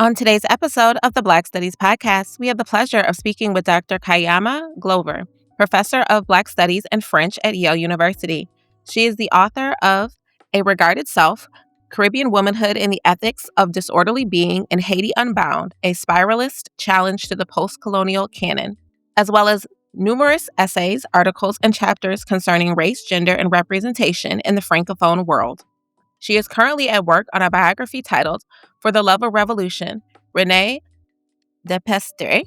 On today's episode of the Black Studies Podcast, we have the pleasure of speaking with Dr. Kaiama Glover, professor of Black Studies and French at Yale University. She is the author of A Regarded Self, Caribbean Womanhood and the Ethics of Disorderly Being in Haiti Unbound, a Spiralist challenge to the Postcolonial Canon, as well as numerous essays, articles, and chapters concerning race, gender, and representation in the francophone world. She is currently at work on a biography titled For the Love of Revolution, René Depestre,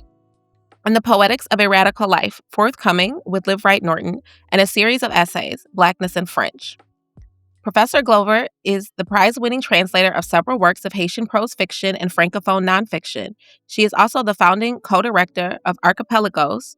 and the Poetics of a Radical Life, forthcoming with Liveright, Norton, and a series of essays, Blackness in French. Professor Glover is the prize-winning translator of several works of Haitian prose fiction and francophone nonfiction. She is also the founding co-director of Archipelagos,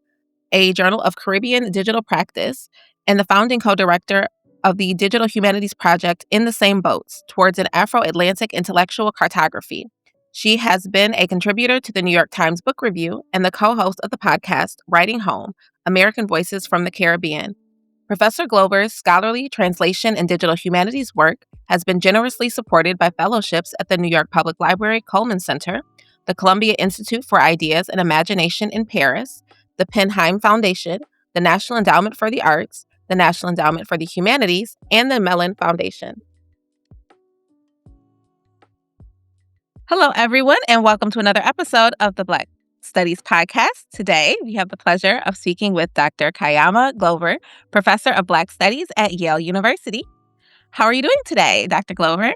a journal of Caribbean digital practice, and the founding co-director of the Digital Humanities Project In the Same Boats towards an Afro-Atlantic Intellectual Cartography. She has been a contributor to the New York Times Book Review and the co-host of the podcast Writing Home, American Voices from the Caribbean. Professor Glover's scholarly translation and digital humanities work has been generously supported by fellowships at the New York Public Library Cullman Center, the Columbia Institute for Ideas and Imagination in Paris, the Heim Foundation, the National Endowment for the Arts, the National Endowment for the Humanities, and the Mellon Foundation. Hello, everyone, and welcome to another episode of the Black Studies Podcast. Today, we have the pleasure of speaking with Dr. Kaiama Glover, Professor of Black Studies at Yale University. How are you doing today, Dr. Glover?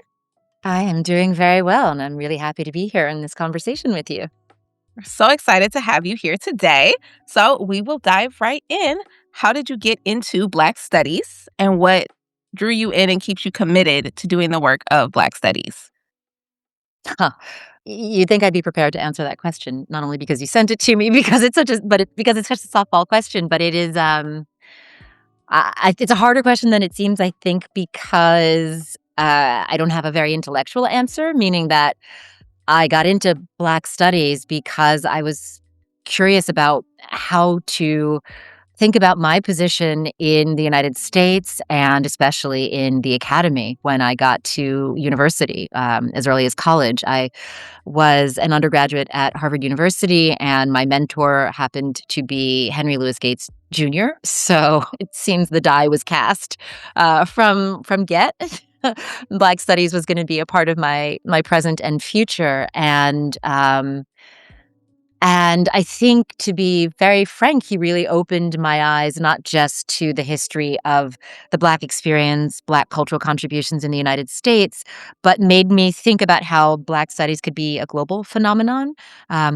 I am doing very well, and I'm really happy to be here in this conversation with you. We're so excited to have you here today. So we will dive right in. How did you get into Black Studies, and what drew you in and keeps you committed to doing the work of Black Studies? You'd think I'd be prepared to answer that question, not only because you sent it to me, because it's such a softball question, but it is it's a harder question than it seems. I think because I don't have a very intellectual answer, meaning that I got into Black Studies because I was curious about how to think about my position in the United States and especially in the academy when I got to university as early as college. I was an undergraduate at Harvard University, and my mentor happened to be Henry Louis Gates Jr., so it seems the die was cast from get. Black Studies was going to be a part of my present and future, and I think, to be very frank, he really opened my eyes not just to the history of the Black experience, Black cultural contributions in the United States, but made me think about how Black studies could be a global phenomenon.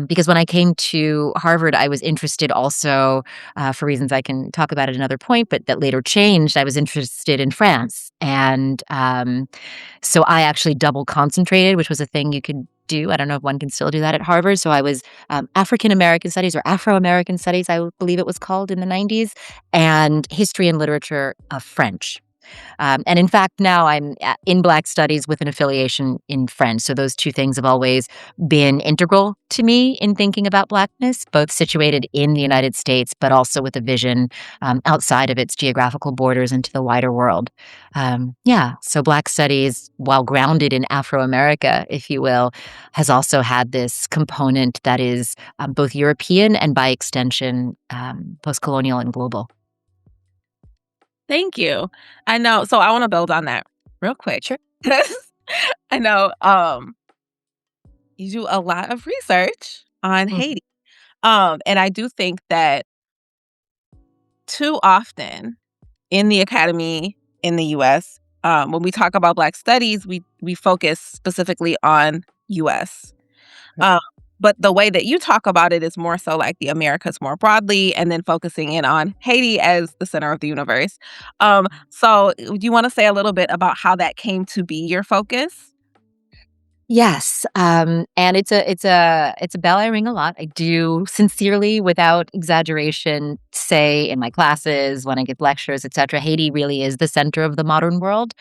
Because when I came to Harvard, I was interested also, for reasons I can talk about at another point, but that later changed. I was interested in France. And so I actually double concentrated, which was a thing you could do. I don't know if one can still do that at Harvard. So I was African American Studies, or Afro-American Studies, I believe it was called in the 90s, and History and Literature of French. And in fact, now I'm in Black Studies with an affiliation in French. So those two things have always been integral to me in thinking about Blackness, both situated in the United States, but also with a vision outside of its geographical borders into the wider world. So Black Studies, while grounded in Afro-America, if you will, has also had this component that is both European and, by extension, postcolonial and global. Thank you. I know. So I want to build on that real quick. Sure. I know you do a lot of research on Haiti. And I do think that too often in the academy in the U.S., when we talk about Black studies, we focus specifically on U.S. But the way that you talk about it is more so like the Americas more broadly, and then focusing in on Haiti as the center of the universe. So do you want to say a little bit about how that came to be your focus? Yes, and it's a bell I ring a lot. I do sincerely, without exaggeration, say in my classes, when I give lectures, etc., Haiti really is the center of the modern world.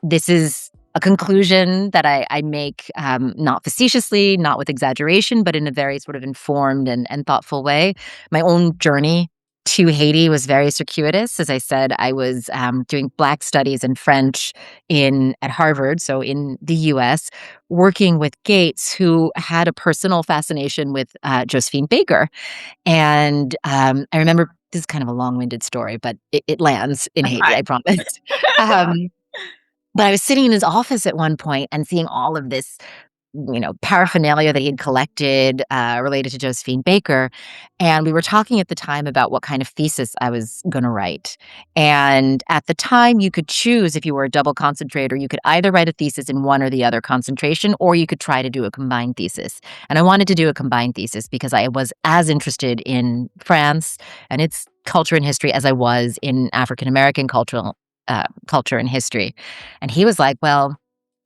This is a conclusion that I make not facetiously, not with exaggeration, but in a very sort of informed and thoughtful way. My own journey to Haiti was very circuitous. As I said, I was doing Black studies and French at Harvard, so in the U.S., working with Gates, who had a personal fascination with Josephine Baker. And I remember, this is kind of a long-winded story, but it lands in That's Haiti, fine. I promise. um, but I was sitting in his office at one point and seeing all of this, paraphernalia that he had collected related to Josephine Baker. And we were talking at the time about what kind of thesis I was going to write. And at the time, you could choose, if you were a double concentrator, you could either write a thesis in one or the other concentration, or you could try to do a combined thesis. And I wanted to do a combined thesis because I was as interested in France and its culture and history as I was in African American culture and history. And he was like, well,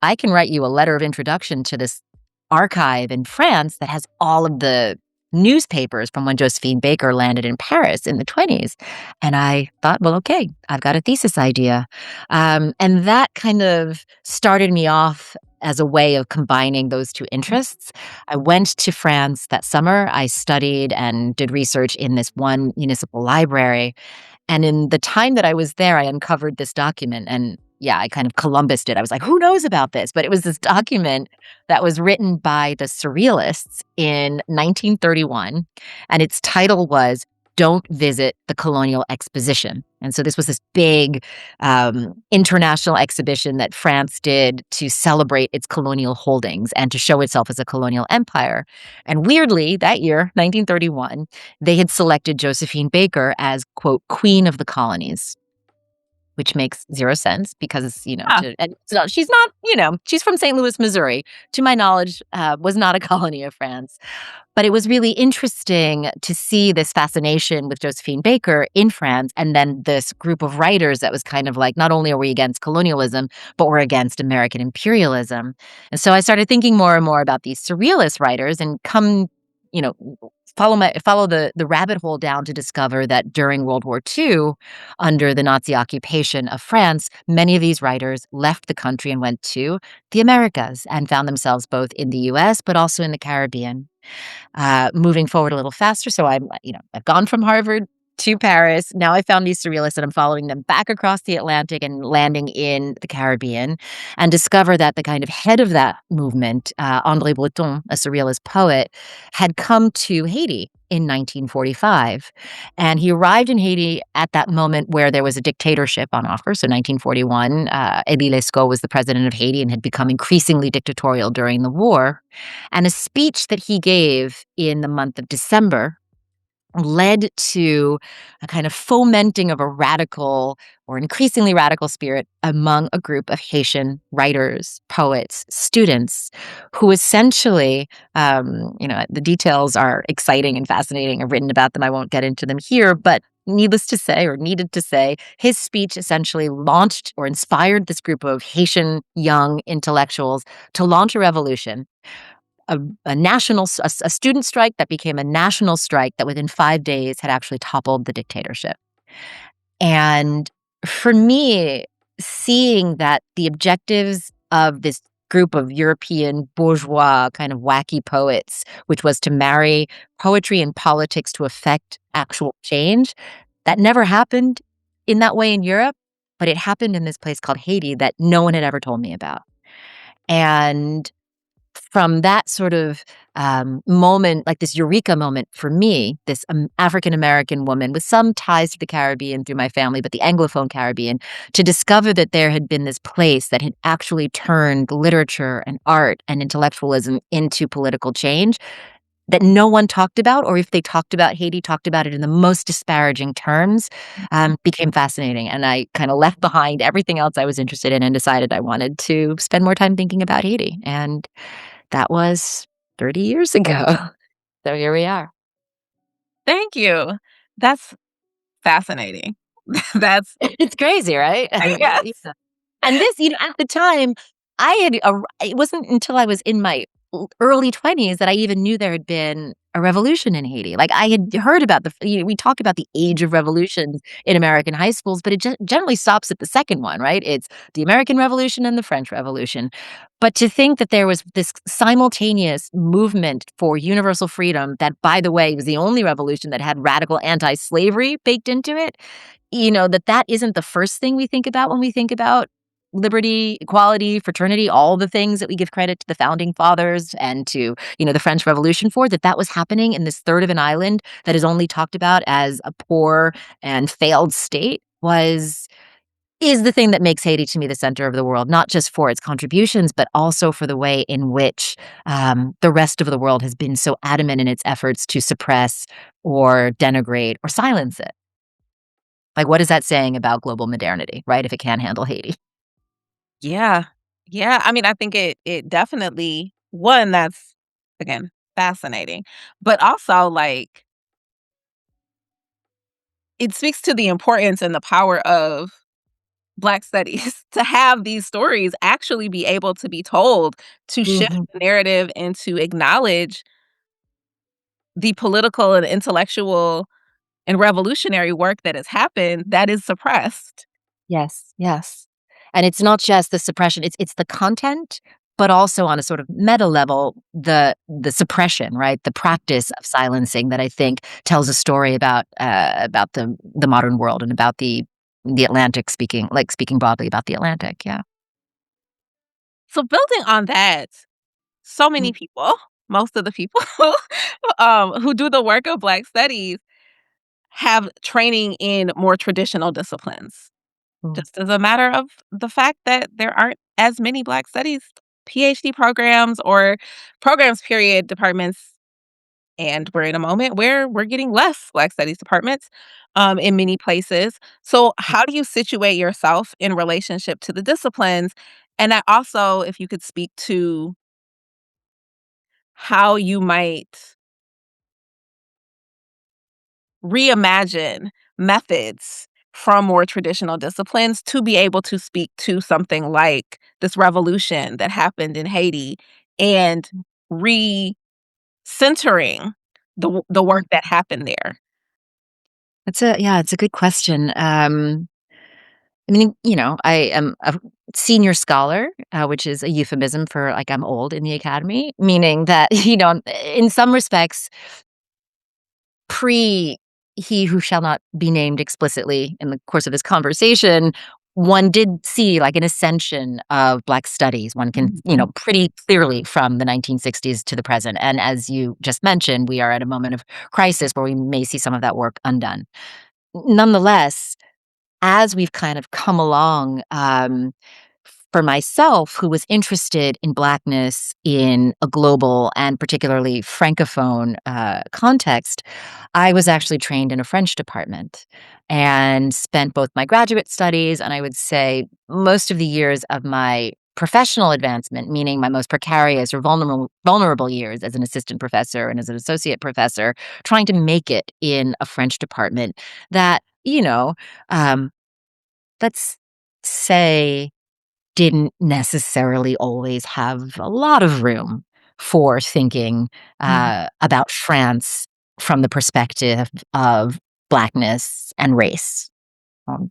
I can write you a letter of introduction to this archive in France that has all of the newspapers from when Josephine Baker landed in Paris in the 20s. And I thought, well, okay, I've got a thesis idea. And that kind of started me off as a way of combining those two interests. I went to France that summer. I studied and did research in this one municipal library. And in the time that I was there, I uncovered this document. And yeah, I kind of Columbused it. I was like, who knows about this? But it was this document that was written by the Surrealists in 1931. And its title was Don't Visit the Colonial Exposition. And so this was this big international exhibition that France did to celebrate its colonial holdings and to show itself as a colonial empire. And weirdly, that year, 1931, they had selected Josephine Baker as, quote, Queen of the Colonies, which makes zero sense because, Yeah. she's not, she's from St. Louis, Missouri, to my knowledge, was not a colony of France. But it was really interesting to see this fascination with Josephine Baker in France, and then this group of writers that was kind of like, not only are we against colonialism, but we're against American imperialism. And so I started thinking more and more about these surrealist writers and you know, follow the rabbit hole down to discover that during World War II, under the Nazi occupation of France, many of these writers left the country and went to the Americas and found themselves both in the U.S. but also in the Caribbean. Moving forward a little faster, so I've gone from Harvard to Paris. Now I found these surrealists and I'm following them back across the Atlantic and landing in the Caribbean, and discover that the kind of head of that movement, André Breton, a surrealist poet, had come to Haiti in 1945. And he arrived in Haiti at that moment where there was a dictatorship on offer. So 1941, Élie Lescaut was the president of Haiti and had become increasingly dictatorial during the war. And a speech that he gave in the month of December led to a kind of fomenting of a radical or increasingly radical spirit among a group of Haitian writers, poets, students, who essentially, the details are exciting and fascinating. I've written about them. I won't get into them here, but needless to say, or needed to say, his speech essentially launched or inspired this group of Haitian young intellectuals to launch a revolution. A student strike that became a national strike that within 5 days had actually toppled the dictatorship. And for me, seeing that the objectives of this group of European bourgeois kind of wacky poets, which was to marry poetry and politics to effect actual change, that never happened in that way in Europe, but it happened in this place called Haiti that no one had ever told me about. And from that sort of moment, like this eureka moment for me, this African-American woman with some ties to the Caribbean through my family, but the Anglophone Caribbean, to discover that there had been this place that had actually turned literature and art and intellectualism into political change that no one talked about, or if they talked about Haiti, talked about it in the most disparaging terms, became fascinating. And I kind of left behind everything else I was interested in and decided I wanted to spend more time thinking about Haiti. And that was 30 years ago. So here we are. Thank you. That's fascinating. That's It's crazy, right? yes. Yeah. And this, at the time, it wasn't until I was in my early 20s that I even knew there had been a revolution in Haiti. Like, I had heard about we talk about the age of revolutions in American high schools, but it generally stops at the second one, right? It's the American Revolution and the French Revolution. But to think that there was this simultaneous movement for universal freedom that, by the way, was the only revolution that had radical anti-slavery baked into it, that isn't the first thing we think about when we think about liberty, equality, fraternity, all the things that we give credit to the founding fathers and to, the French Revolution for, that was happening in this third of an island that is only talked about as a poor and failed state is the thing that makes Haiti, to me, the center of the world, not just for its contributions, but also for the way in which the rest of the world has been so adamant in its efforts to suppress or denigrate or silence it. Like, what is that saying about global modernity, right, if it can't handle Haiti? Yeah. Yeah, I mean, I think it definitely one, that's, again, fascinating, but also, like, it speaks to the importance and the power of Black studies to have these stories actually be able to be told, to shift Mhm. the narrative and to acknowledge the political and intellectual and revolutionary work that has happened that is suppressed. Yes, yes. And it's not just the suppression, it's the content, but also on a sort of meta level, the suppression, right? The practice of silencing that I think tells a story about the modern world and about the Atlantic, speaking broadly about the Atlantic, yeah. So building on that, so many Mm, people, most of the people, who do the work of Black studies have training in more traditional disciplines, mm. just as a matter of the fact that there aren't as many Black studies PhD programs or programs, period, departments, and we're in a moment where we're getting less Black studies departments, in many places. So how do you situate yourself in relationship to the disciplines? And I also, if you could speak to how you might reimagine methods from more traditional disciplines to be able to speak to something like this revolution that happened in Haiti and recentering the work that happened there. It's a good question. I mean, I am a senior scholar, which is a euphemism for, like, I'm old in the academy, meaning that, in some respects, pre he who shall not be named explicitly in the course of this conversation, one did see, like, an ascension of Black studies. One can, Mhm. pretty clearly from the 1960s to the present. And as you just mentioned, we are at a moment of crisis where we may see some of that work undone. Nonetheless, as we've kind of come along, for myself, who was interested in Blackness in a global and particularly francophone context, I was actually trained in a French department and spent both my graduate studies and, I would say, most of the years of my professional advancement, meaning my most precarious or vulnerable years as an assistant professor and as an associate professor, trying to make it in a French department that, um, let's say, didn't necessarily always have a lot of room for thinking Mhm. about France from the perspective of Blackness and race. Um,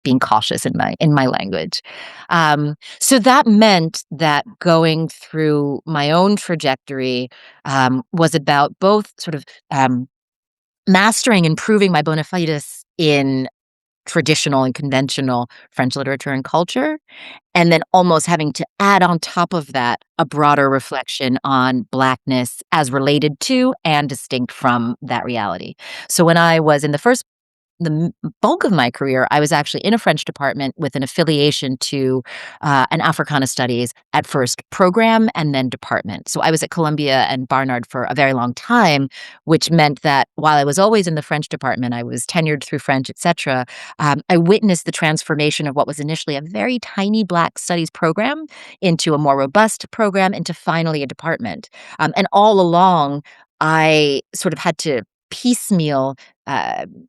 being cautious in my language. So that meant that going through my own trajectory was about both sort of mastering and proving my bona fides in traditional and conventional French literature and culture, and then almost having to add on top of that a broader reflection on Blackness as related to and distinct from that reality. So when I was in the bulk of my career, I was actually in a French department with an affiliation to an Africana Studies, at first program and then department. So I was at Columbia and Barnard for a very long time, which meant that while I was always in the French department, I was tenured through French, etc. I witnessed the transformation of what was initially a very tiny Black Studies program into a more robust program, into finally a department. And all along, I sort of had to piecemeal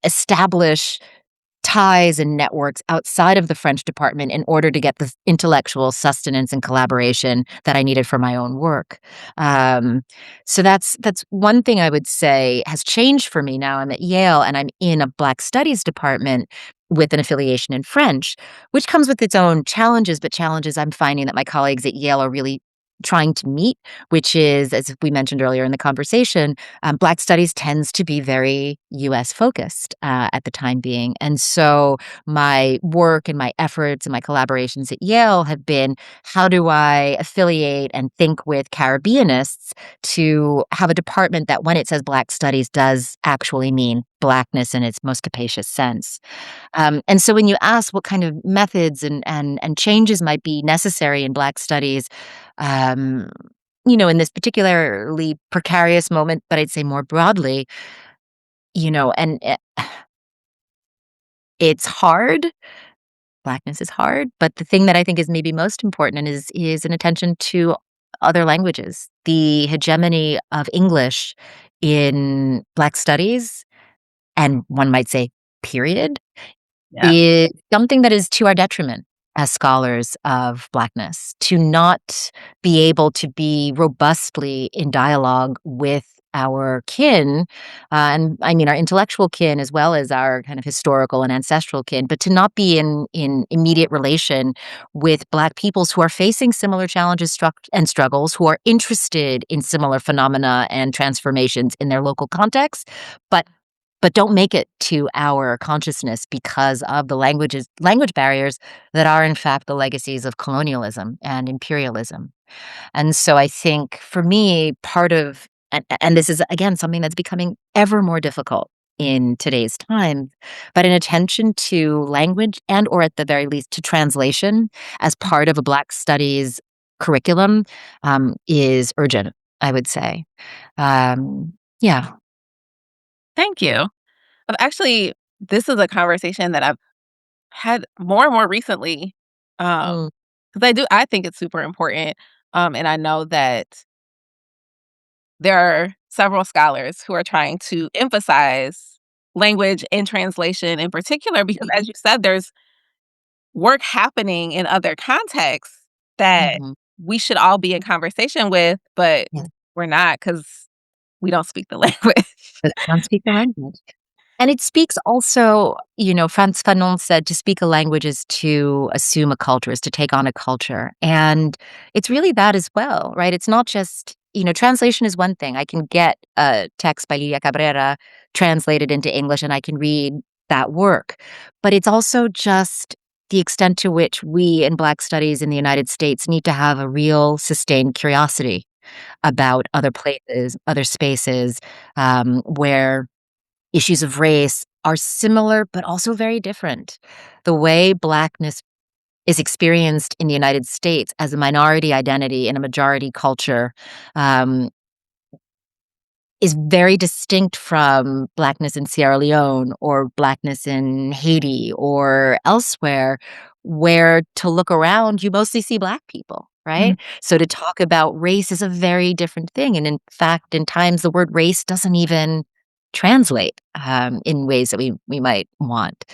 establish ties and networks outside of the French department in order to get the intellectual sustenance and collaboration that I needed for my own work. Um, so that's one thing I would say has changed for me. Now I'm at Yale and I'm in a Black Studies department with an affiliation in French, which comes with its own challenges, but challenges I'm finding that my colleagues at Yale are really trying to meet, which is, as we mentioned earlier in the conversation, Black studies tends to be very US focused at the time being. And so my work and my efforts and my collaborations at Yale have been, how do I affiliate and think with Caribbeanists to have a department that, when it says Black studies, does actually mean Blackness in its most capacious sense. And so when you ask what kind of methods and changes might be necessary in Black studies, um, in this particularly precarious moment, but I'd say more broadly, and it's hard. Blackness is hard, but the thing that I think is maybe most important and is an attention to other languages. The hegemony of English in Black studies, and one might say, period, Yeah. is something that is to our detriment as scholars of Blackness, to not be able to be robustly in dialogue with our kin, and I mean our intellectual kin as well as our kind of historical and ancestral kin, but to not be in immediate relation with Black peoples who are facing similar challenges and struggles, who are interested in similar phenomena and transformations in their local context, but don't make it to our consciousness because of the language barriers that are in fact the legacies of colonialism and imperialism. And so I think for me, part of and this is again something that's becoming ever more difficult in today's time, but an attention to language and or at the very least to translation as part of a Black studies curriculum is urgent, I would say. Yeah. Thank you. Actually, this is a conversation that I've had more and more recently, Mm, because I think it's super important, and I know that there are several scholars who are trying to emphasize language and translation in particular because, as you said, there's work happening in other contexts that mhm. we should all be in conversation with, but Yeah. we're not because we don't speak the language. But don't speak the language. And it speaks also, Frantz Fanon said to speak a language is to assume a culture, is to take on a culture. And it's really that as well, right? It's not just, translation is one thing. I can get a text by Lilia Cabrera translated into English and I can read that work. But it's also just the extent to which we in Black studies in the United States need to have a real sustained curiosity about other places, other spaces, where issues of race are similar but also very different. The way Blackness is experienced in the United States as a minority identity in a majority culture um, is very distinct from Blackness in Sierra Leone or Blackness in Haiti or elsewhere, where to look around, you mostly see Black people, Mhm. right? So to talk about race is a very different thing. And in fact, in times, the word race doesn't even translate in ways that we might want.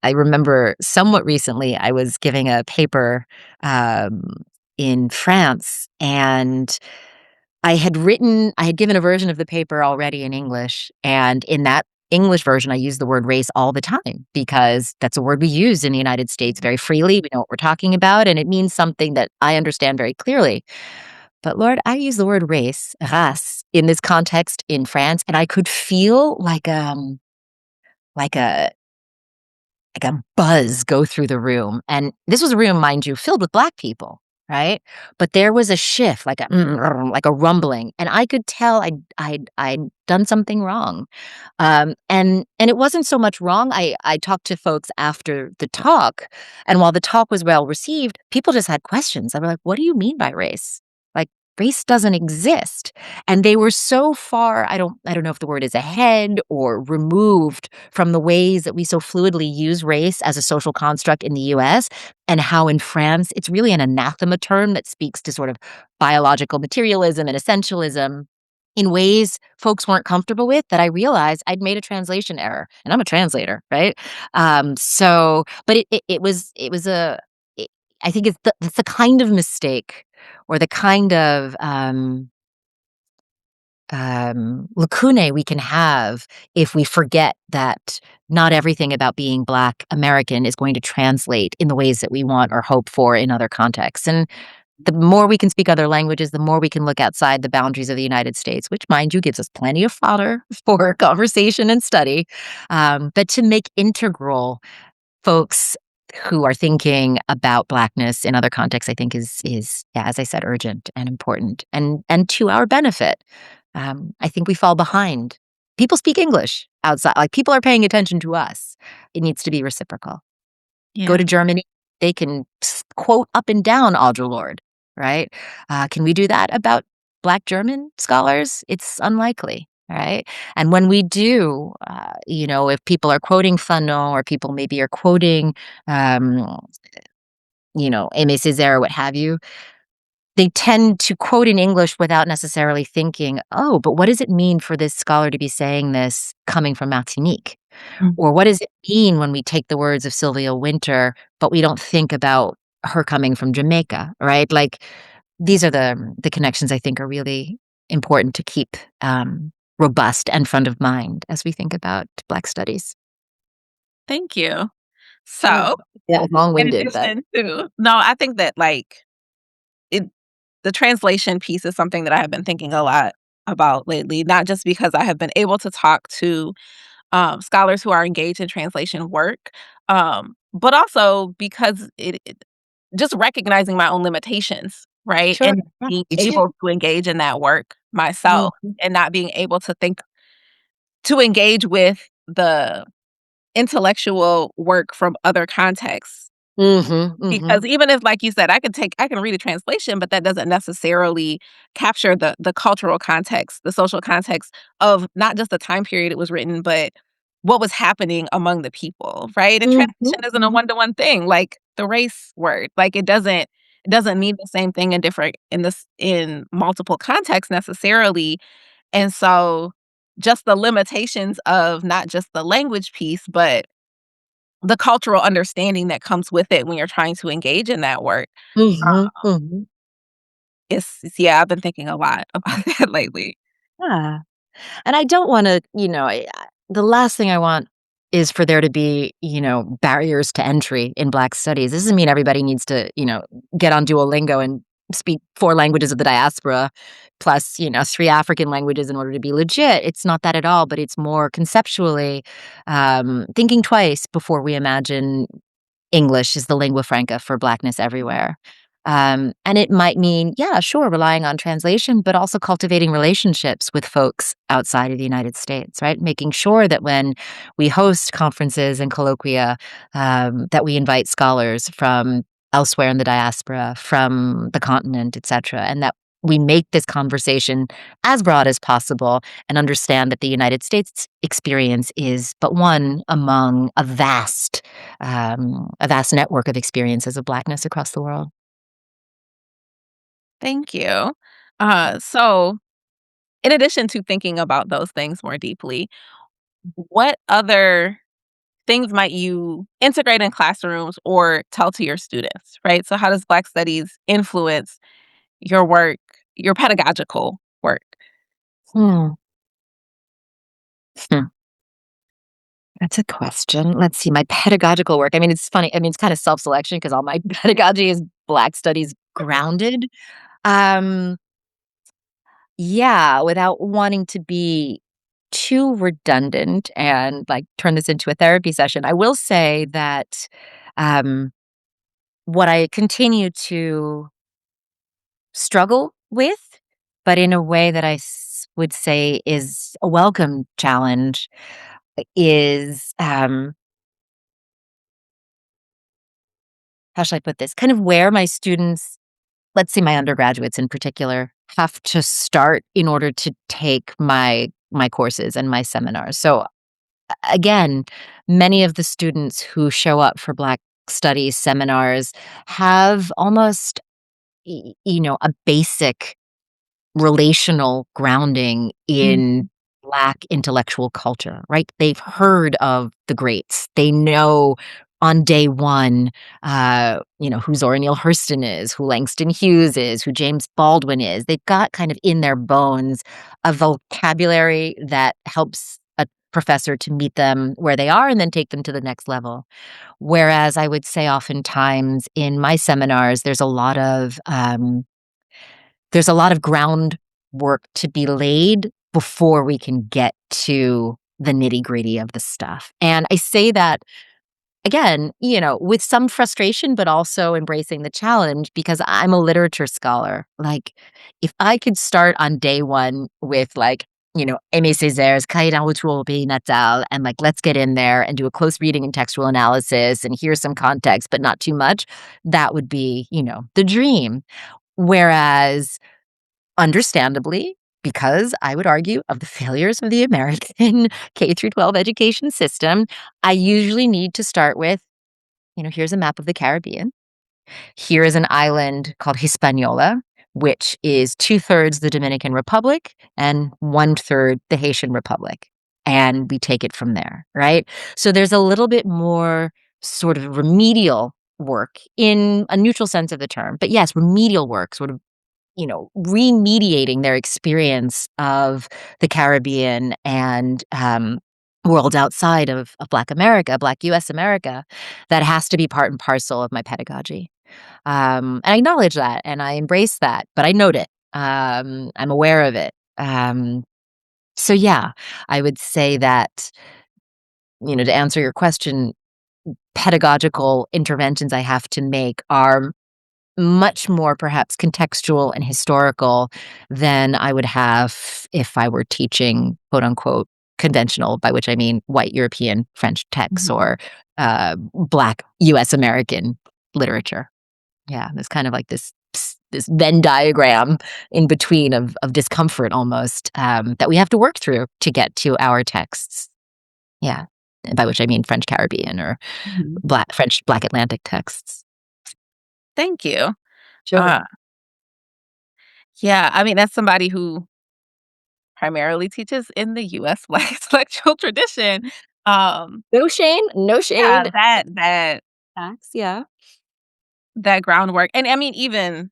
I remember somewhat recently, I was giving a paper um, in France, and I had given a version of the paper already in English, and in that English version, I use the word race all the time because that's a word we use in the United States very freely. We know what we're talking about, and it means something that I understand very clearly. But Lord, I use the word race, in this context in France, and I could feel like a like a buzz go through the room. And this was a room, mind you, filled with Black people, right? But there was a shift, like a rumbling, and I could tell I'd done something wrong. And it wasn't so much wrong. I talked to folks after the talk, and while the talk was well received, people just had questions. They were like, "What do you mean by race? Like, race doesn't exist." And they were so far, I don't know if the word is ahead or removed from the ways that we so fluidly use race as a social construct in the US, and how in France it's really an anathema term that speaks to sort of biological materialism and essentialism. in ways folks weren't comfortable with, that I realized I'd made a translation error, and I'm a translator, right? But it was it, I think it's the kind of mistake, or the kind of lacune we can have if we forget that not everything about being Black American is going to translate in the ways that we want or hope for in other contexts. And the more we can speak other languages, the more we can look outside the boundaries of the United States, which, mind you, gives us plenty of fodder for conversation and study. But to make integral folks who are thinking about Blackness in other contexts, I think is yeah, as I said, urgent and important, and to our benefit. I think we fall behind. People speak English outside, like people are paying attention to us. It needs to be reciprocal. Go Yeah. to Germany, they can quote up and down Audre Lorde, right? Can we do that about Black German scholars? It's unlikely, right? And when we do, if people are quoting Fanon, or people maybe are quoting, um, Aimé Césaire or what have you, they tend to quote in English without necessarily thinking, oh, but what does it mean for this scholar to be saying this coming from Martinique? Or what does it mean when we take the words of Sylvia Wynter, but we don't think about her coming from Jamaica, right? Like, these are the connections I think are really important to keep robust and front of mind as we think about Black studies. Thank you. Yeah, So, yeah, in long-winded, but addition to no, I think that like it the translation piece is something that I have been thinking a lot about lately, not just because I have been able to talk to scholars who are engaged in translation work, but also because just recognizing my own limitations, right? sure. And Yeah, being you too. able to engage in that work myself, Mhm. and not being able to engage with the intellectual work from other contexts. Mhm, Because mhm. even if, like you said, I can read a translation, but that doesn't necessarily capture the cultural context, the social context of not just the time period it was written, but what was happening among the people, right? And Mhm, translation isn't a mhm. one-to-one thing, like the race word. Like it doesn't mean the same thing in multiple contexts necessarily. And so just the limitations of not just the language piece, but the cultural understanding that comes with it when you're trying to engage in that work. Mhm, mhm. Yeah, I've been thinking a lot about that lately. Yeah. And I don't wanna, the last thing I want is for there to be, barriers to entry in Black studies. This doesn't mean everybody needs to, get on Duolingo and speak 4 languages of the diaspora plus, 3 African languages in order to be legit. It's not that at all, but it's more conceptually, thinking twice before we imagine English is the lingua franca for Blackness everywhere. And it might mean, yeah, sure, relying on translation, but also cultivating relationships with folks outside of the United States, right? Making sure that when we host conferences and colloquia, that we invite scholars from elsewhere in the diaspora, from the continent, et cetera, and that we make this conversation as broad as possible and understand that the United States experience is but one among a vast network of experiences of Blackness across the world. Thank you. So in addition to thinking about those things more deeply, what other things might you integrate in classrooms or tell to your students, right? So how does Black studies influence your work, your pedagogical work? Hmm. Hmm. That's a question. Let's see, my pedagogical work. I mean, it's funny. I mean, it's kind of self-selection because all my pedagogy is Black studies grounded. Um, yeah, without wanting to be too redundant and like turn this into a therapy session, I will say that um, what I continue to struggle with, but in a way that would say is a welcome challenge, is how should I put this? Kind of where my students, let's say my undergraduates in particular, have to start in order to take my courses and my seminars. So again, many of the students who show up for Black studies seminars have almost a basic relational grounding in Black intellectual culture, right? They've heard of the greats. They know on day one, who Zora Neale Hurston is, who Langston Hughes is, who James Baldwin is. They've got kind of in their bones a vocabulary that helps a professor to meet them where they are and then take them to the next level. Whereas I would say oftentimes in my seminars, there's a lot of groundwork to be laid before we can get to the nitty-gritty of the stuff. And I say that again, with some frustration, but also embracing the challenge because I'm a literature scholar. Like, if I could start on day one with Aimé Césaire's Cahiers d'un retour au pays natal, and let's get in there and do a close reading and textual analysis, and here's some context, but not too much, that would be, the dream. Whereas understandably, because I would argue of the failures of the American K through 12 education system, I usually need to start with, here's a map of the Caribbean. Here is an island called Hispaniola, which is 2/3 the Dominican Republic and 1/3 the Haitian Republic. And we take it from there, right? So there's a little bit more sort of remedial work in a neutral sense of the term. But yes, remedial work, sort of remediating their experience of the Caribbean and world outside of Black America, Black US America, that has to be part and parcel of my pedagogy. And I acknowledge that and I embrace that, but I note it. I'm aware of it. So yeah, I would say that, to answer your question, pedagogical interventions I have to make are much more perhaps contextual and historical than I would have if I were teaching quote unquote conventional, by which I mean white European French texts or Black US American literature. Yeah, there's kind of like this Venn diagram in between of discomfort almost that we have to work through to get to our texts. Yeah, by which I mean French Caribbean or French Black Atlantic texts. Thank you. Sure. Yeah, I mean, that's somebody who primarily teaches in the US Black intellectual tradition. No shame, no Yeah, shade. that Facts, yeah. that groundwork, and I mean, even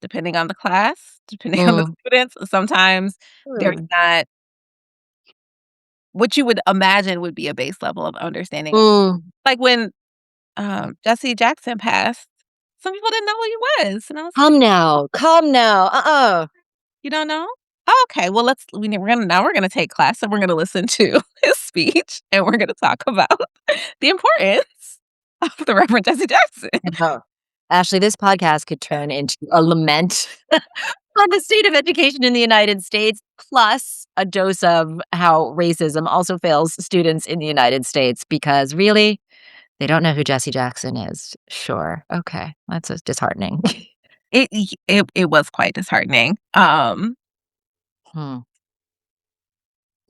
depending on the class, depending on the Mm, students, sometimes there's mm, not what you would imagine would be a base level of understanding. mm. Like when, Jesse Jackson passed, some people didn't know who he was, and I was like, Come now, "You don't know? Oh, okay, well, we're gonna take class, and we're gonna listen to his speech, and we're gonna talk about the importance of the Reverend Jesse Jackson." no. Ashley, this podcast could turn into a lament on the state of education in the United States, plus a dose of how racism also fails students in the United States because really, they don't know who Jesse Jackson is. Sure. Okay. That's disheartening. It was quite disheartening. Hmm.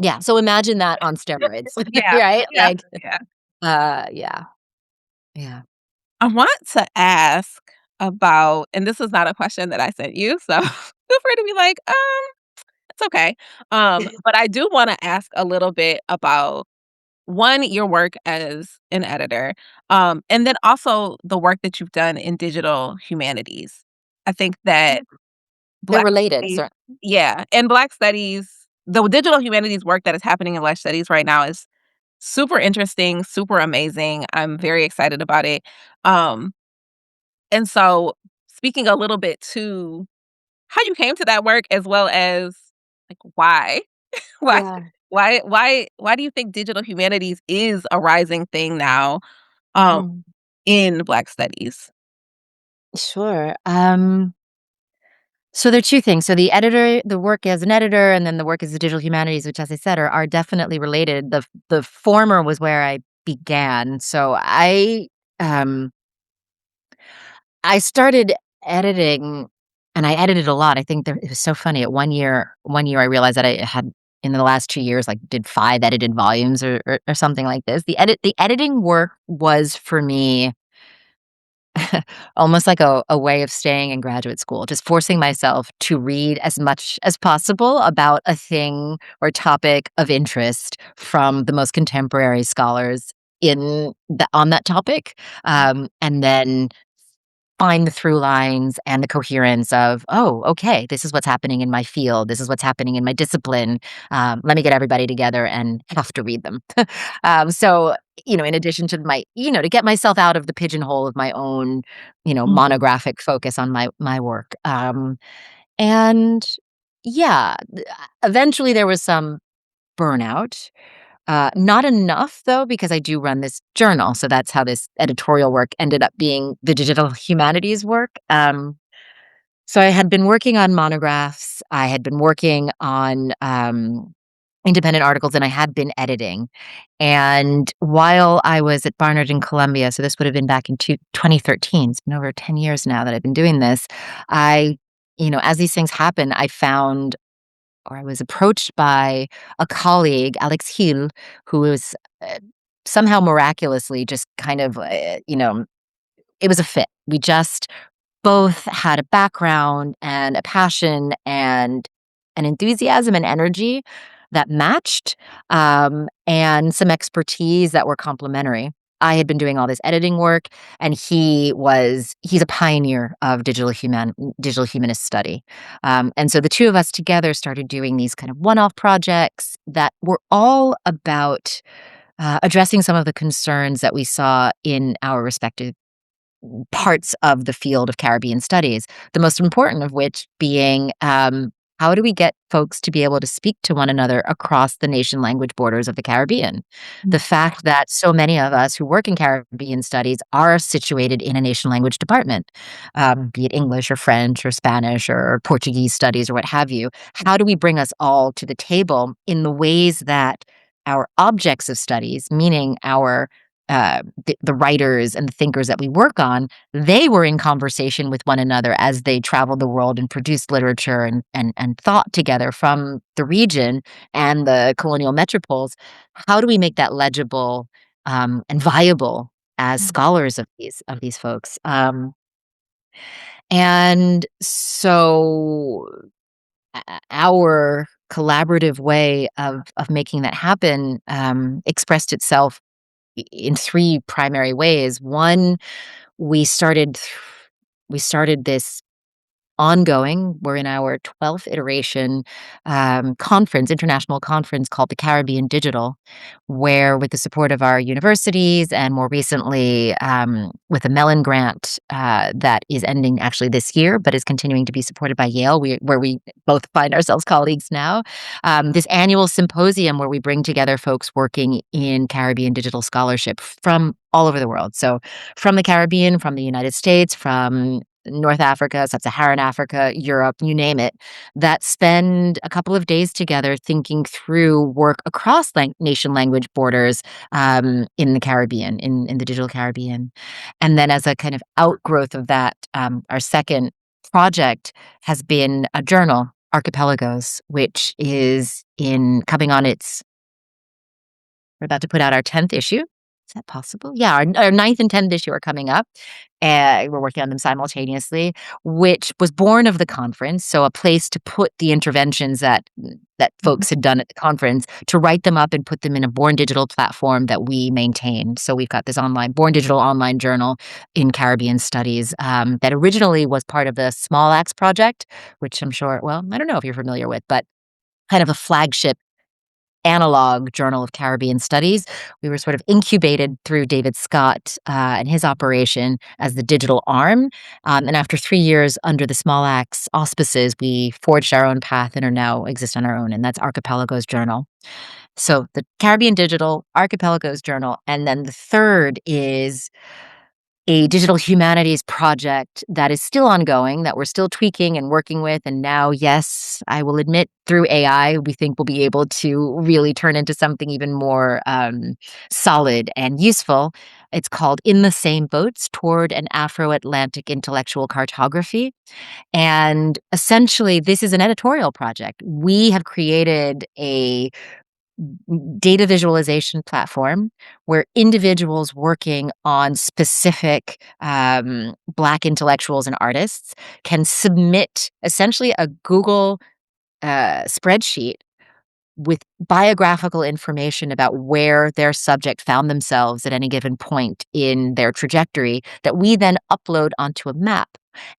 Yeah. So imagine that on steroids, Yeah, right? yeah, yeah. Yeah. Yeah. I want to ask about, and this is not a question that I sent you, so feel free to be like, it's okay. But I do wanna ask a little bit about, one, your work as an editor, and then also the work that you've done in digital humanities. I think that They're Black related, studies, certainly. yeah, and Black studies, the digital humanities work that is happening in Black studies right now is super interesting, super amazing. I'm very excited about it. Um, and so speaking a little bit to how you came to that work as well as, like, why? Why Yeah. why do you think digital humanities is a rising thing now, um, Mm. in Black studies? Sure. So there are two things. So the work as an editor, and then the work as the digital humanities, which, as I said, are definitely related. The former was where I began. So um I started editing, and I edited a lot. I think it was so funny. At one year I realized that I had in the last 2 years did 5 edited volumes or something like this. The editing work was for me almost like a way of staying in graduate school, just forcing myself to read as much as possible about a thing or topic of interest from the most contemporary scholars on that topic, and then find the through lines and the coherence of, oh, okay, this is what's happening in my field. This is what's happening in my discipline. Let me get everybody together and have to read them. So, in addition to to get myself out of the pigeonhole of my own, Mhm. monographic focus on my work. And yeah, eventually there was some burnout. Not enough though, because I do run this journal, so that's how this editorial work ended up being the digital humanities work. So I had been working on monographs, I had been working on, independent articles, and I had been editing. And while I was at Barnard in Columbia, so this would have been back in 2013, it's been over 10 years now that I've been doing this, I as these things happen, I was approached by a colleague, Alex Hill, who was, somehow miraculously just kind of, it was a fit. We just both had a background and a passion and an enthusiasm and energy that matched, and some expertise that were complementary. I had been doing all this editing work, and he's a pioneer of digital humanist study. And so the two of us together started doing these kind of one-off projects that were all about, addressing some of the concerns that we saw in our respective parts of the field of Caribbean studies, the most important of which being, how do we get folks to be able to speak to one another across the nation language borders of the Caribbean? The Mhm. fact that so many of us who work in Caribbean studies are situated in a nation language department, be it English or French or Spanish or Portuguese studies or what have you. How do we bring us all to the table in the ways that our objects of studies, meaning the writers and the thinkers that we work on, they were in conversation with one another as they traveled the world and produced literature and thought together from the region and the colonial metropoles. How do we make that legible, and viable as scholars of these folks? And so our collaborative way of making that happen, expressed itself in three primary ways. One, we started th we started this ongoing, we're in our 12th iteration, international conference called the Caribbean Digital, where with the support of our universities and more recently, with a Mellon grant, that is ending actually this year, but is continuing to be supported by Yale, where we both find ourselves colleagues now. This annual symposium where we bring together folks working in Caribbean digital scholarship from all over the world. So from the Caribbean, from the United States, from North Africa, Sub-Saharan Africa, Europe, you name it, that spend a couple of days together thinking through work across nation language borders, in the Caribbean, in the digital Caribbean. And then as a kind of outgrowth of that, our second project has been a journal, Archipelagos, which is in coming on its we're about to put out our 10th issue. Is that possible? Yeah, our 9th and 10th issue are coming up, and we're working on them simultaneously, which was born of the conference, so a place to put the interventions that Mhm. folks had done at the conference, to write them up and put them in a Born Digital platform that we maintain. So we've got this Born Digital online journal in Caribbean studies, that originally was part of the Small Axe project, which I'm sure well, I don't know if you're familiar with, but kind of a flagship analog Journal of Caribbean Studies. We were sort of incubated through David Scott, and his operation as the digital arm. And after 3 years under the Small Axe auspices, we forged our own path and are now exist on our own, and that's Archipelagos Journal. So the Caribbean Digital, Archipelagos Journal, and then the third is a digital humanities project that is still ongoing, that we're still tweaking and working with. And now, yes, I will admit, through AI, we think we'll be able to really turn into something even more, solid and useful. It's called In the Same Boats Toward an Afro-Atlantic Intellectual Cartography. And essentially, this is an editorial project. We have created a data visualization platform where individuals working on specific Black intellectuals and artists can submit essentially a Google spreadsheet with biographical information about where their subject found themselves at any given point in their trajectory that we then upload onto a map.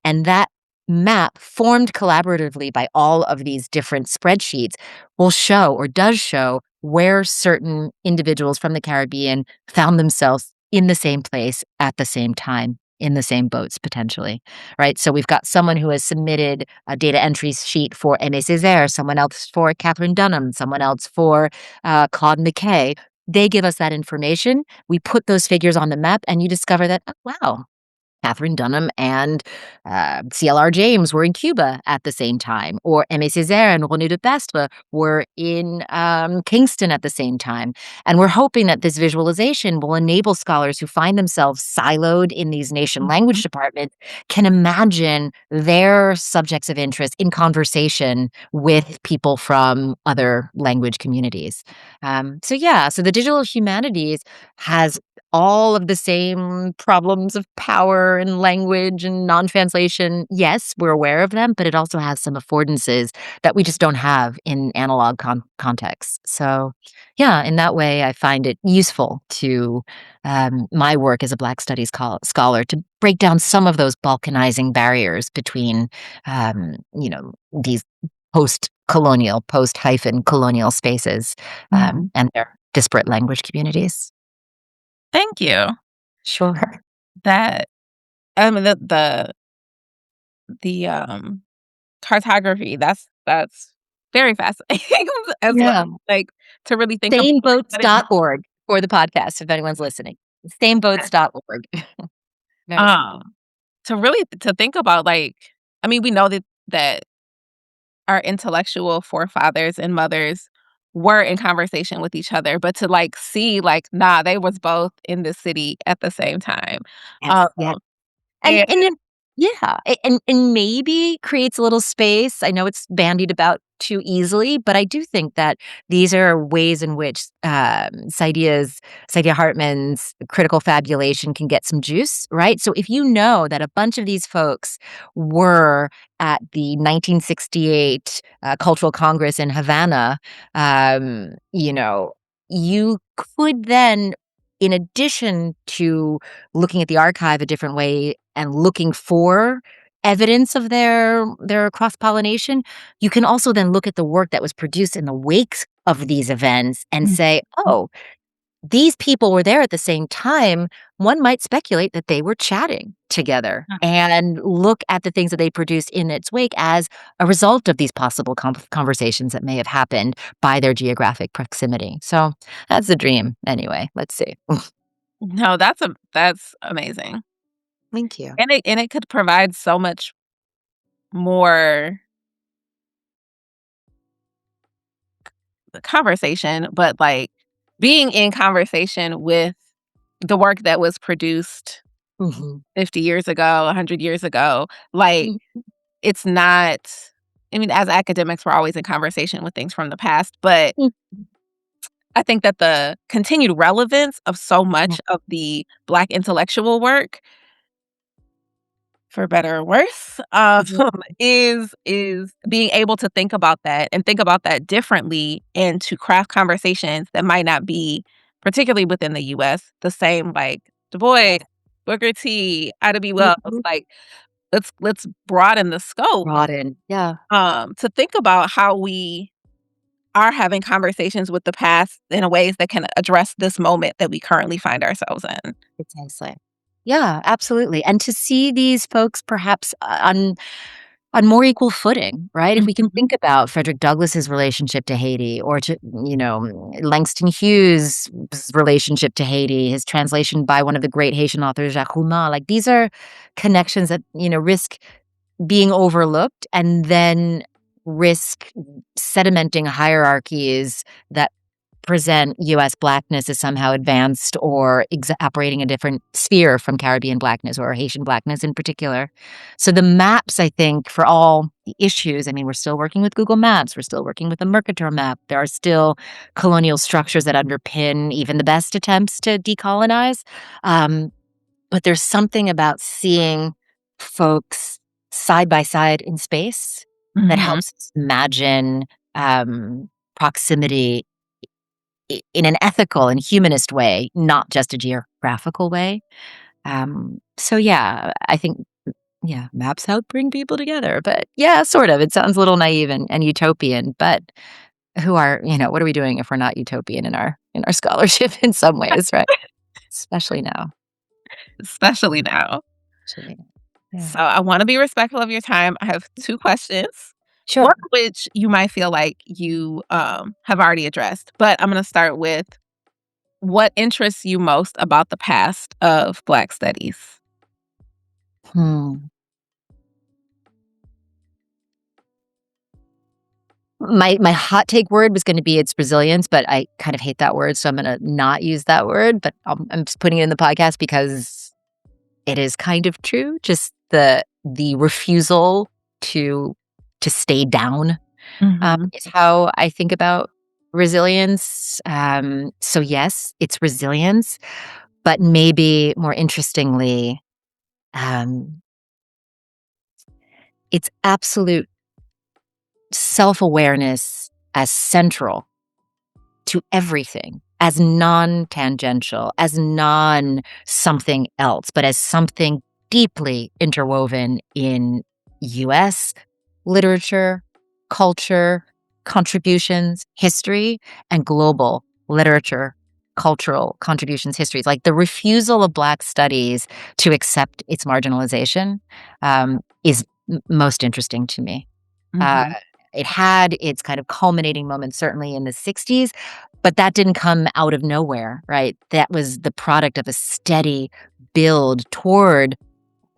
And that map, formed collaboratively by all of these different spreadsheets, will show or does show where certain individuals from the Caribbean found themselves in the same place at the same time, in the same boats potentially, right? So we've got someone who has submitted a data entry sheet for Aimé Césaire, someone else for Catherine Dunham, someone else for Claude McKay. They give us that information. We put those figures on the map, and you discover that, oh, wow, Catherine Dunham and C.L.R. James were in Cuba at the same time, or Aimé Césaire and René Depestre were in Kingston at the same time. And we're hoping that this visualization will enable scholars who find themselves siloed in these nation language departments can imagine their subjects of interest in conversation with people from other language communities. So the digital humanities has all of the same problems of power and language and non-translation. Yes, we're aware of them, but it also has some affordances that we just don't have in analog contexts. So, yeah, in that way, I find it useful to my work as a Black Studies scholar to break down some of those balkanizing barriers between, these post-colonial, post-colonial spaces and their disparate language communities. Thank you. Sure. That I mean the cartography, that's very fascinating as well. Yeah. Like to really think about what it Sameboats.org for the podcast, if anyone's listening. Sameboats.org. Very simple. to really to think about like I mean, we know that our intellectual forefathers and mothers were in conversation with each other, but to like see like, nah, they was both in the city at the same time. Um, Yes, yeah. And and then yeah, and maybe creates a little space. I know it's bandied about too easily, but I do think that these are ways in which, Saidiya Hartman's critical fabulation can get some juice, right? So if you know that a bunch of these folks were at the 1968, Cultural Congress in Havana, you could then, in addition to looking at the archive a different way and looking for evidence of their cross-pollination, you can also then look at the work that was produced in the wakes of these events and say, "Oh, these people were there at the same time." One might speculate that they were chatting together and look at the things that they produced in its wake as a result of these possible conversations that may have happened by their geographic proximity. So, that's the dream anyway. Let's see. no, that's amazing. Thank you. And it could provide so much more conversation, but like being in conversation with the work that was produced Mhm. 50 years ago, 100 years ago, like it's not I mean, as academics, we're always in conversation with things from the past, but Mhm. I think that the continued relevance of so much of the Black intellectual work, for better or worse, Mhm. is being able to think about that and think about that differently and to craft conversations that might not be, particularly within the US, the same, like, Du Bois, Yes. Booker T, Ida B. Wells, Mhm. like, let's broaden the scope, Broaden. Yeah, to think about how we are having conversations with the past in a ways that can address this moment that we currently find ourselves in. precisely. Yeah, absolutely, and to see these folks perhaps on more equal footing, right? If we can Mhm. think about Frederick Douglass's relationship to Haiti or to, Langston Hughes' relationship to Haiti, his translation by one of the great Haitian authors, Jacques Roumain, like, these are connections that, risk being overlooked and then risk sedimenting hierarchies that present U.S. Blackness as somehow advanced or operating a different sphere from Caribbean Blackness or Haitian Blackness in particular. So the maps, I think, for all the issues, I mean, we're still working with Google Maps. We're still working with the Mercator map. There are still colonial structures that underpin even the best attempts to decolonize. But there's something about seeing folks side by side in space that Mm-hmm. helps us imagine proximity in an ethical and humanist way, not just a geographical way. So yeah, I think maps help bring people together. But yeah, sort of. It sounds a little naive and utopian, but what are we doing if we're not utopian in our scholarship in some ways, right? Especially now. Especially now. Actually, yeah. So I want to be respectful of your time. I have 2 questions. Sure. One of which you might feel like you have already addressed, but I'm going to start with what interests you most about the past of Black studies? Hmm. My hot take word was going to be its resilience, but I kind of hate that word, so I'm going to not use that word. But I'm just putting it in the podcast because it is kind of true. Just the refusal to stay down Mhm. is how I think about resilience. So yes, it's resilience, but maybe more interestingly, it's absolute self-awareness as central to everything, as non-tangential, as non-something else, but as something deeply interwoven in US literature, culture, contributions, history, and global literature, cultural contributions, histories. Like the refusal of Black studies to accept its marginalization is most interesting to me. Uh, Mhm. it had its kind of culminating moment, certainly in the 60s, but that didn't come out of nowhere, right? That was the product of a steady build toward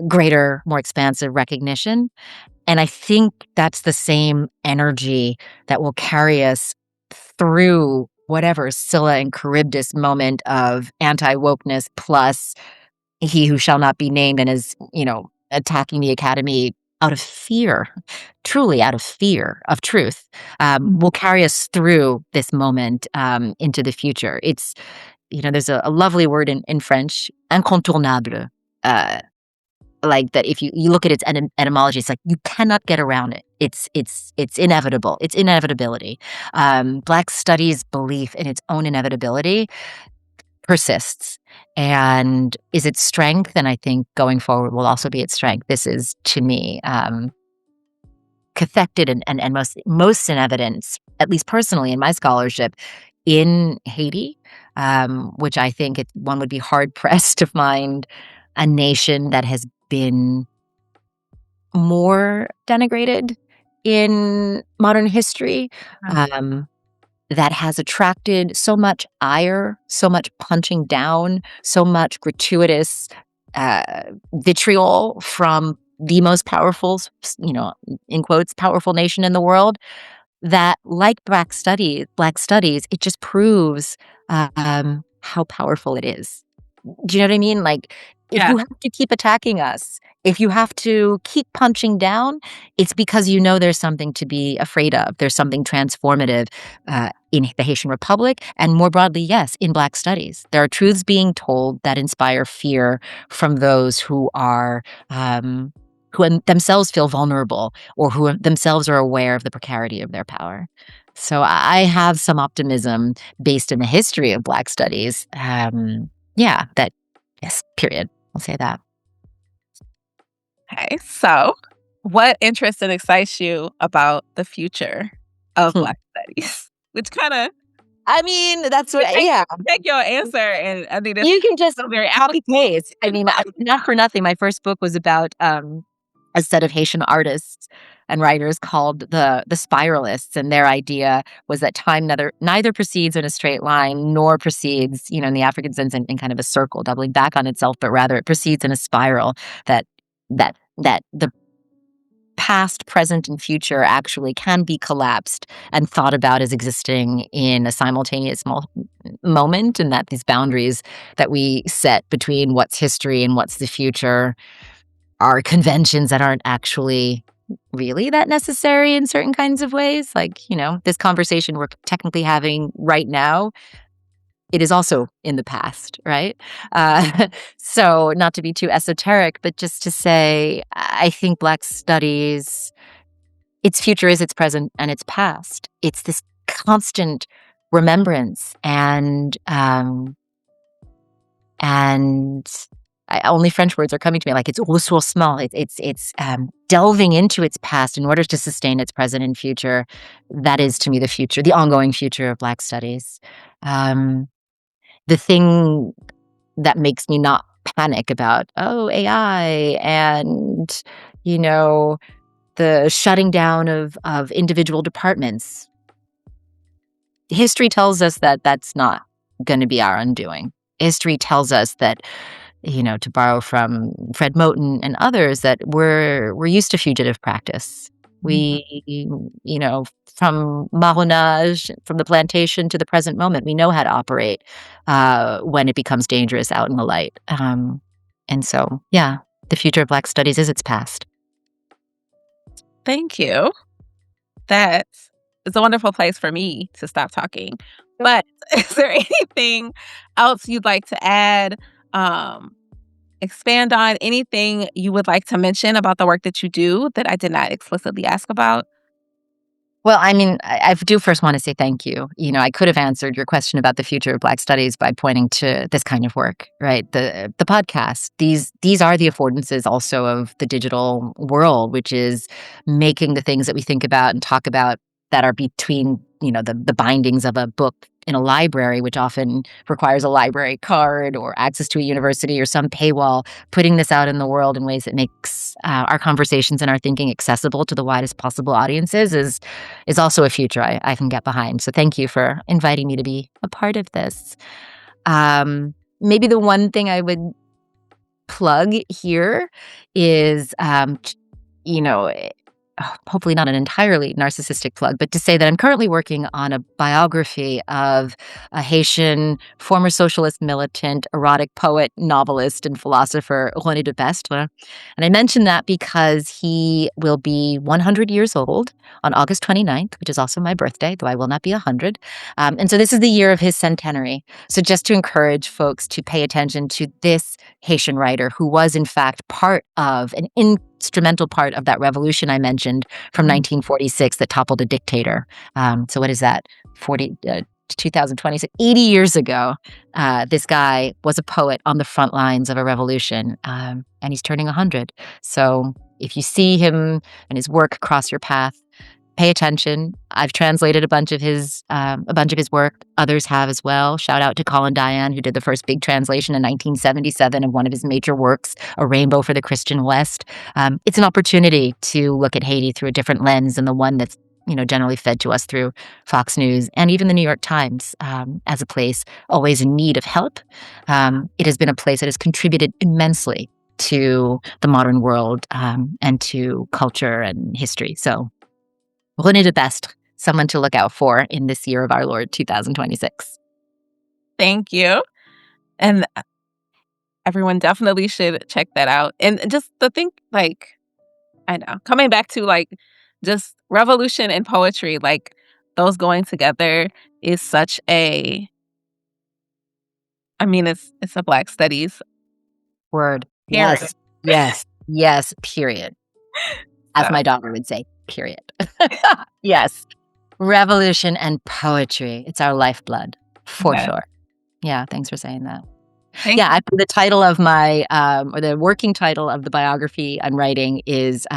greater, more expansive recognition. And I think that's the same energy that will carry us through whatever Scylla and Charybdis moment of anti-wokeness plus he who shall not be named and is, attacking the academy out of fear, truly out of fear of truth, will carry us through this moment into the future. It's, there's a lovely word in French, incontournable. Uh, like that if you look at its etymology, it's like you cannot get around it. It's inevitable. It's inevitability. Black studies belief in its own inevitability persists and is its strength, and I think going forward will also be its strength. This is, to me, cathected and most in evidence, at least personally in my scholarship, in Haiti, which I think one would be hard-pressed to find a nation that has been more denigrated in modern history, um, that has attracted so much ire, so much punching down, so much gratuitous vitriol from the most powerful, in quotes, powerful nation in the world. That, like Black studies, it just proves how powerful it is. Do you know what I mean? Like, if Yeah. you have to keep attacking us, if you have to keep punching down, it's because there's something to be afraid of. There's something transformative in the Haitian Republic, and more broadly, yes, in Black studies. There are truths being told that inspire fear from those who are who themselves feel vulnerable or who themselves are aware of the precarity of their power. So I have some optimism based in the history of Black studies. Yes, period. I'll say that. Okay. So, what interests and excites you about the future of Hmm. Black studies? Which kinda I mean, that's what, take yeah. take your answer, and I think it's You can just still very copy paste. I applicable. mean, not for nothing. My first book was about a set of Haitian artists and writers called the Spiralists, and their idea was that time neither proceeds in a straight line nor proceeds, in the African sense, in kind of a circle, doubling back on itself, but rather it proceeds in a spiral. That the past, present, and future actually can be collapsed and thought about as existing in a simultaneous moment, and that these boundaries that we set between what's history and what's the future are conventions that aren't actually really that necessary in certain kinds of ways. Like, this conversation we're technically having right now, it is also in the past, right? So not to be too esoteric, but just to say, I think Black studies, its future is its present and its past. It's this constant remembrance and only French words are coming to me, like it's ressourcement. It's delving into its past in order to sustain its present and future. That is, to me, the future, the ongoing future of Black studies. The thing that makes me not panic about, AI and, the shutting down of individual departments. History tells us that that's not going to be our undoing. History tells us that, to borrow from Fred Moten and others, that we're used to fugitive practice. We, from marronage, from the plantation to the present moment, we know how to operate when it becomes dangerous out in the light. And so, yeah, the future of Black studies is its past. Thank you. That is a wonderful place for me to stop talking. But is there anything else you'd like to add, expand on, anything you would like to mention about the work that you do that I did not explicitly ask about? Well, I mean, I do first want to say thank you. I could have answered your question about the future of Black studies by pointing to this kind of work, right? The podcast. These are the affordances also of the digital world, which is making the things that we think about and talk about that are between, the bindings of a book in a library, which often requires a library card or access to a university or some paywall, putting this out in the world in ways that makes our conversations and our thinking accessible to the widest possible audiences is also a future I can get behind. So thank you for inviting me to be a part of this. Maybe the one thing I would plug here is, hopefully not an entirely narcissistic plug, but to say that I'm currently working on a biography of a Haitian former socialist militant, erotic poet, novelist, and philosopher, René Depestre. And I mention that because he will be 100 years old on August 29th, which is also my birthday, though I will not be 100. And so this is the year of his centenary. So just to encourage folks to pay attention to this Haitian writer who was, in fact, part of an instrumental part of that revolution I mentioned from 1946 that toppled a dictator. So what is that? 2026, 80 years ago, this guy was a poet on the front lines of a revolution, and he's turning 100. So if you see him and his work cross your path, pay attention. I've translated a bunch of his work. Others have as well. Shout out to Colin Diane, who did the first big translation in 1977 of one of his major works, A Rainbow for the Christian West. It's an opportunity to look at Haiti through a different lens than the one that's generally fed to us through Fox News and even the New York Times, as a place always in need of help. It has been a place that has contributed immensely to the modern world and to culture and history. So René Depestre, someone to look out for in this year of our Lord, 2026. Thank you. And everyone definitely should check that out. And just to think, I know, coming back to just revolution and poetry, those going together is such a, it's a Black studies word. period. Yes, period. As my daughter would say, period. Yes. Revolution and poetry. It's our lifeblood, for sure. Yeah, thanks for saying that. The title of my, or the working title of the biography I'm writing is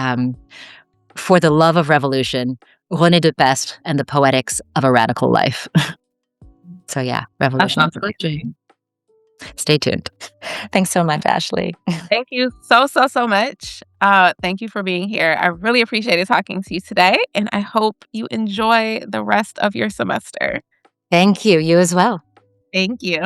For the Love of Revolution, René Depestre and the Poetics of a Radical Life. So yeah, revolution. That sounds great. Stay tuned. Thanks so much, Ashley. Thank you so much. Thank you for being here. I really appreciated talking to you today, and I hope you enjoy the rest of your semester. Thank you. You as well. Thank you.